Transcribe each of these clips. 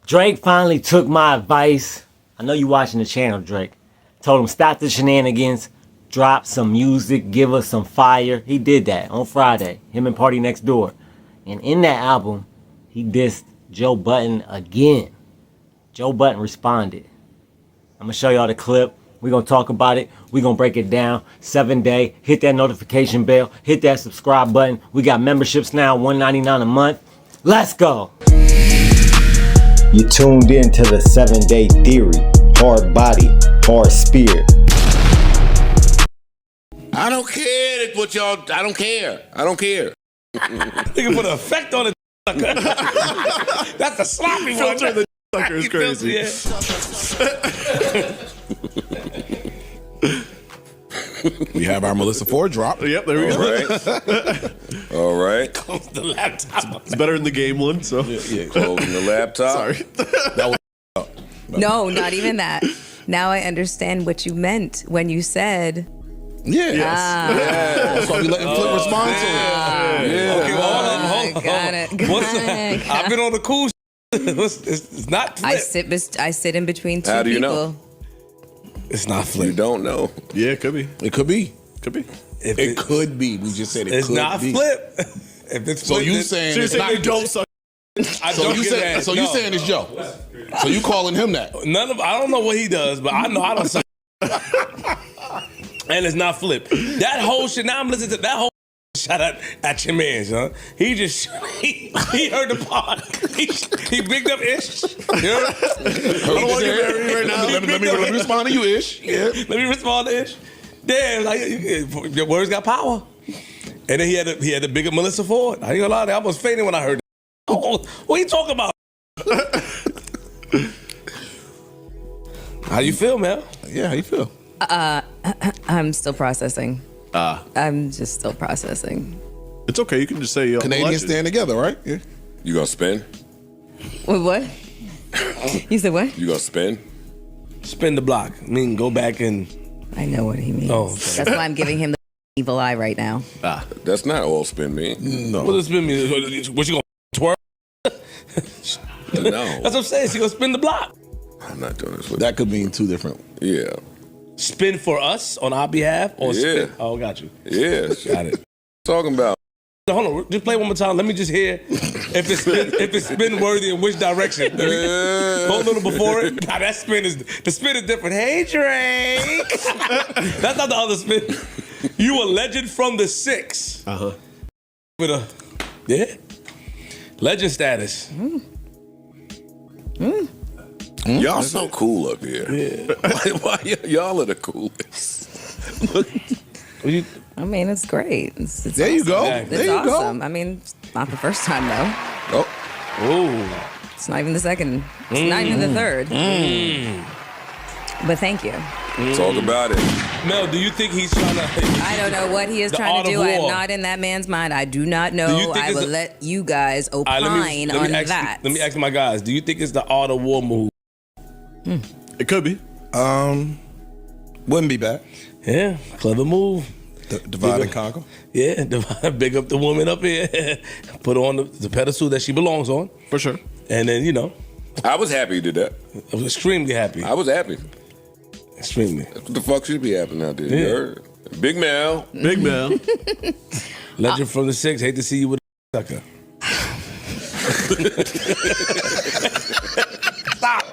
Drake finally took my advice. I know you watching the channel, Drake. Told him stop the shenanigans, drop some music, give us some fire. He did that on Friday, him and Party Next Door. And in that album, he dissed Joe Budden again. Joe Budden responded. I'm gonna show y'all the clip. We're gonna talk about it. We're gonna break it down. 7-day. Hit that notification bell. Hit that subscribe button. We got memberships now, $1.99 a month. Let's go. You tuned in to the 7-day theory. Hard body, hard spirit. I don't care what y'all. I don't care. I don't care. Nigga put an effect on it. That's a sloppy one. Filter the sucker is crazy. We have our Melissa Ford drop. Yep, there we go. All right. Close the laptop. It's better than the game one, so. Yeah. Closing the laptop. Sorry. That was No, not even that. Now I understand what you meant when you said. Yeah. Yes. Yeah. That's why we let him flip response to it. Yeah. Okay, well, hold on. Got it. I've been on the cool. It's not flip. I sit in between two How do you people. know? It's not You flip. don't know. Yeah, it could be. It could be. Could be. If It could be. We just said it It's could not be. flip. If it's So flip, you then- saying So you're it's saying not they don't suck? I So don't you get say, that. so you No. saying it's Joe? So you calling him that? I don't know what he does, but I know I don't suck. And it's not flip. That whole shit. Now I'm listening to that whole. Shout out at your man, son. He just he heard the pod. He bigged up Ish. You heard? I don't want to get married right now. Let me respond to you, Ish. Yeah. Let me respond to Ish. Damn, like your words got power. And then he had to big up Melissa Ford. I ain't gonna lie, I was fainting when I heard that. Oh, what are you talking about? How you feel, man? Yeah. How you feel? I'm still processing. I'm just still processing. It's okay. You can just say Canadians stand together, right? Yeah. You gonna spin? Wait, what? You said what? You gonna spin? Spin the block. I mean, go back and. I know what he means. Oh, okay. That's why I'm giving him the evil eye right now. That's not all spin mean. No. What does spin mean? What you gonna twirl? No. That's what I'm saying. She gonna spin the block. I'm not doing this with that. Could mean two different. Yeah. Spin for us on our behalf, or spin? Oh, got you. Yeah. Got it. Talking about. Hold on, just play one more time. Let me just hear if it's spin worthy in which direction. Hold a little before it. God, the spin is different. Hey Drake, that's not the other spin. You a legend from the 6. With a legend status. Y'all so cool up here. Yeah. Why y'all are the coolest? I mean, it's great. It's There you go. Exactly. It's There you awesome. I mean, it's not the first time though. Oh. It's not even the second. It's not even the third. But thank you. Talk about it. Mel, do you think he's trying to? I don't know what he is The trying art to of do. I am war. not in that man's mind. I do not Do know. you think I it's will let you guys All opine right, on ask, that. Let me ask my guys. Do you think it's the art of war move? It could be. Wouldn't be bad. Yeah, clever move. Divide and conquer. Yeah, big up the woman up here. Put her on the pedestal that she belongs on. For sure. And then, I was happy you did that. I was extremely happy. I was happy. Extremely. That's what the fuck should be happening out there. You Yeah. heard? Big Mel. Big man. Legend from the 6. Hate to see you with a sucker. Stop.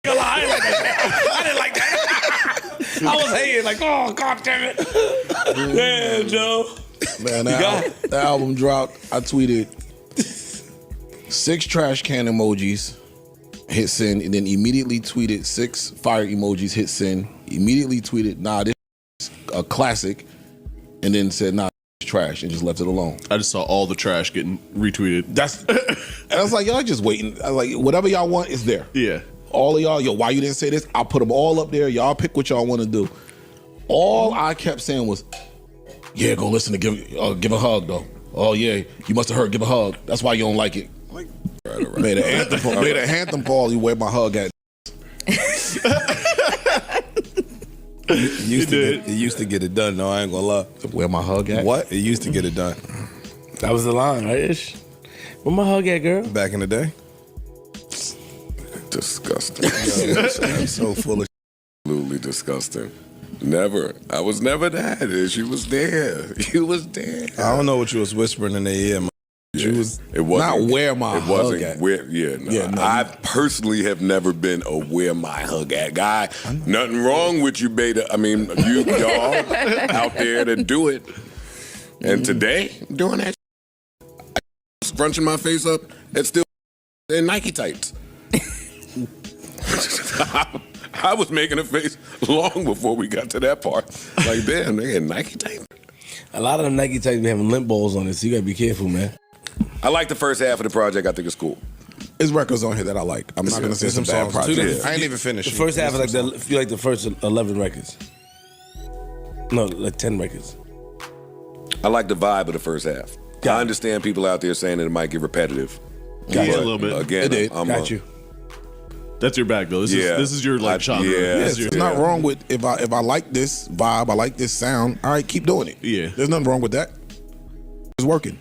I didn't like that. I was hating like, oh, God damn it. Damn, Joe. Man, got that album dropped. I tweeted 6 trash can emojis, hit send, and then immediately tweeted 6 fire emojis, hit send. Immediately tweeted, nah, this is a classic, and then said, nah, it's trash, and just left it alone. I just saw all the trash getting retweeted. And I was like, y'all just waiting. I was like, whatever y'all want is there. Yeah. All of y'all, why you didn't say this? I'll put them all up there. Y'all pick what y'all want to do. All I kept saying was, yeah, go listen to give a hug though. Oh yeah, you must have heard give a hug. That's why you don't like it. Like, right. Made an anthem Paul, you wear my hug at. It used to get it done. No, I ain't gonna lie. Where my hug at? What? It used to get it done. That was the line, right? Where my hug at, girl? Back in the day. disgusting. I'm so full of. Absolutely disgusting. Never. I was never that. She was there. You was there. I don't know what you was whispering in their ear. Man. You was It wasn't not where my It hug wasn't at. where. Yeah, no. Yeah, no. I personally have never been a where my hug at guy. Nothing wrong with you, beta. I mean, y'all out there to do it. And today, doing that, scrunching my face up, it's still in Nike tights. I was making a face long before we got to that part. Like, damn, they had Nike tights. A lot of them Nike tights be having lint balls on it, so you gotta be careful, man. I like the first half of the project. I think it's cool. There's records on here that I like. I'm not gonna say it's a bad project. Too. I ain't even finished. The first half is like if you like the first 11 records. No, like 10 records. I like the vibe of the first half. I understand people out there saying that it might get repetitive. Yeah, But a little bit. Again, It did. Got you. That's your bag, though. This is your like genre. yeah. This Yes, is your- it's not wrong with if I like this vibe, I like this sound. All right, keep doing it. Yeah. There's nothing wrong with that. It's working.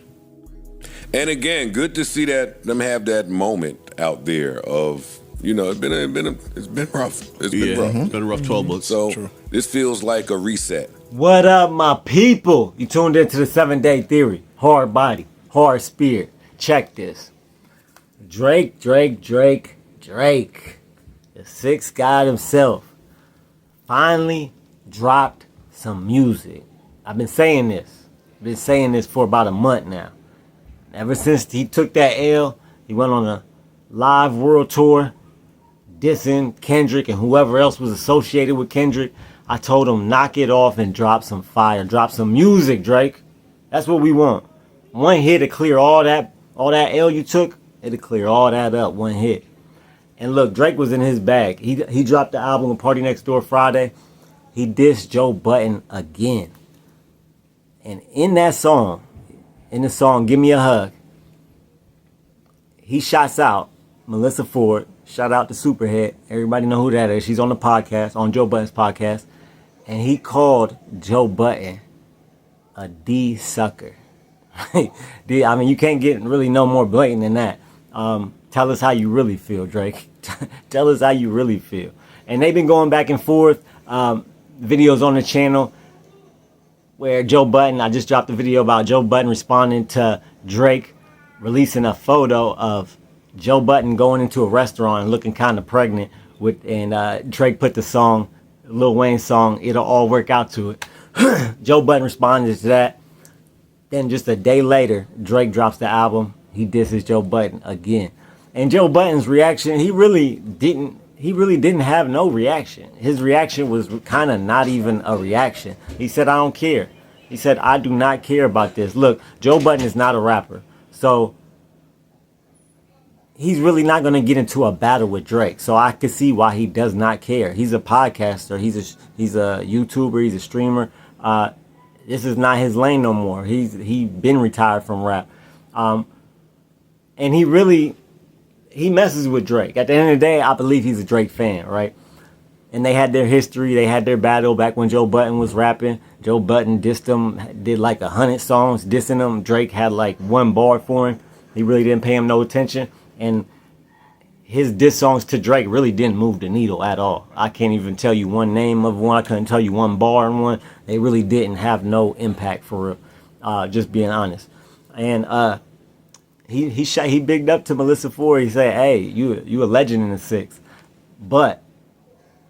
And again, good to see that them have that moment out there of, you know, it's been rough. It's been rough. It's been a rough 12 months. So this feels like a reset. What up, my people? You tuned into the 7-Day Theory. Hard body, hard spirit. Check this. Drake. The sixth god himself finally dropped some music. I've been saying this for about a month now. Ever since he took that L, he went on a live world tour, dissing Kendrick and whoever else was associated with Kendrick. I told him, knock it off and drop some fire, drop some music, Drake. That's what we want. One hit to clear all that L you took. It'll clear all that up, one hit. And look, Drake was in his bag. He dropped the album on Party Next Door Friday. He dissed Joe Budden again. And in the song, Gimme a Hug, he shouts out Melissa Ford. Shout out to Superhead. Everybody know who that is. She's on the podcast, on Joe Budden's podcast. And he called Joe Budden a D sucker. I mean, you can't get really no more blatant than that. Tell us how you really feel, Drake. Tell us how you really feel. And they've been going back and forth. Videos on the channel where Joe Budden, I just dropped a video about Joe Budden responding to Drake releasing a photo of Joe Budden going into a restaurant and looking kind of pregnant and Drake put the song, Lil Wayne's song, It'll All Work Out to it. Joe Budden responded to that. Then just a day later, Drake drops the album. He disses Joe Budden again. And Joe Budden's reaction, he really didn't have no reaction. His reaction was kind of not even a reaction. He said, I don't care. He said, I do not care about this. Look, Joe Budden is not a rapper. So he's really not going to get into a battle with Drake. So I can see why he does not care. He's a podcaster. He's a YouTuber. He's a streamer. This is not his lane no more. He been retired from rap. And he messes with Drake. At the end of the day, I believe he's a Drake fan, right? And they had their history. They had their battle back when Joe Budden was rapping. Joe Budden dissed him, did like 100 songs dissing him. Drake had like one bar for him. He really didn't pay him no attention. And his diss songs to Drake really didn't move the needle at all. I can't even tell you one name of one. I couldn't tell you one bar in one. They really didn't have no impact for real. Just being honest. And he bigged up to Melissa Ford. He said, hey, you a legend in the six. But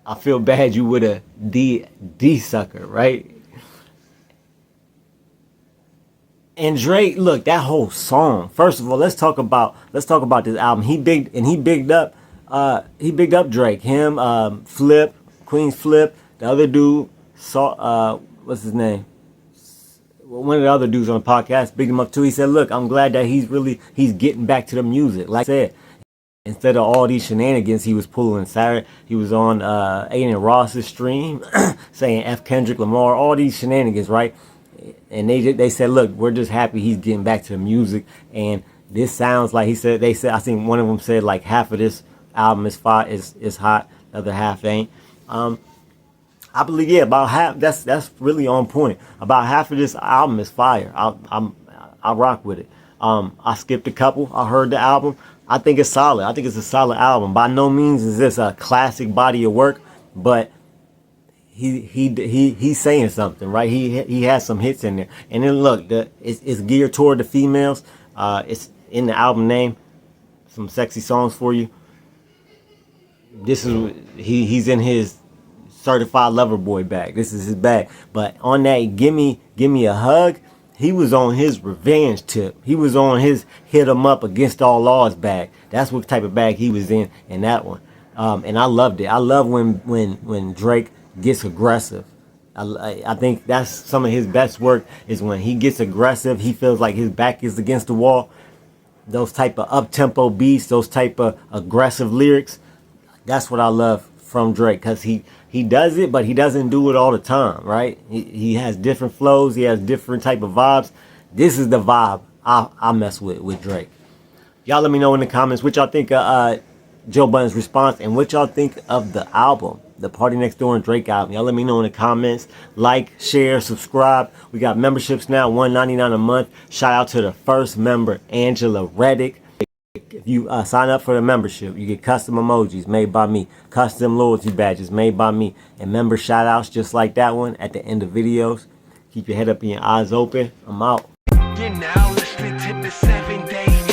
I feel bad you with a D sucker, right? And Drake, look, that whole song. First of all, let's talk about this album. He bigged up Drake. Him, Flip, Queen's Flip, the other dude, what's his name? One of the other dudes on the podcast bigged him up too. He said, look, I'm glad that he's getting back to the music. Like I said, instead of all these shenanigans he was pulling Saturday, he was on Aiden Ross's stream saying F Kendrick Lamar, all these shenanigans, right? And they said, look, we're just happy he's getting back to the music. And this sounds like they said, I think one of them said like half of this album is hot, the other half ain't. I believe, yeah, about half. That's really on point. About half of this album is fire. I rock with it. I skipped a couple. I heard the album, I think it's solid. I think it's a solid album. By no means is this a classic body of work, but he's saying something, right? He has some hits in there. And then look, it's geared toward the females. It's in the album name. Some sexy songs for you. This is he's in his certified lover boy bag. This is his bag. But on that gimme a hug, he was on his revenge tip. He was on his hit him up against all odds bag. That's what type of bag he was in that one. And I loved it. I love when Drake gets aggressive. I think that's some of his best work is when he gets aggressive. He feels like his back is against the wall. Those type of up-tempo beats, those type of aggressive lyrics. That's what I love from Drake, because he does it, but he doesn't do it all the time, right? He has different flows. He has different type of vibes. This is the vibe I mess with Drake. Y'all let me know in the comments what y'all think of Joe Budden's response and what y'all think of the album, the Party Next Door and Drake album. Y'all let me know in the comments. Like, share, subscribe. We got memberships now, $1.99 a month. Shout out to the first member, Angela Reddick. If you sign up for the membership, you get custom emojis made by me, custom loyalty badges made by me, and member shout outs just like that one at the end of videos. Keep your head up and your eyes open. I'm out. You're now listening to the 7 Day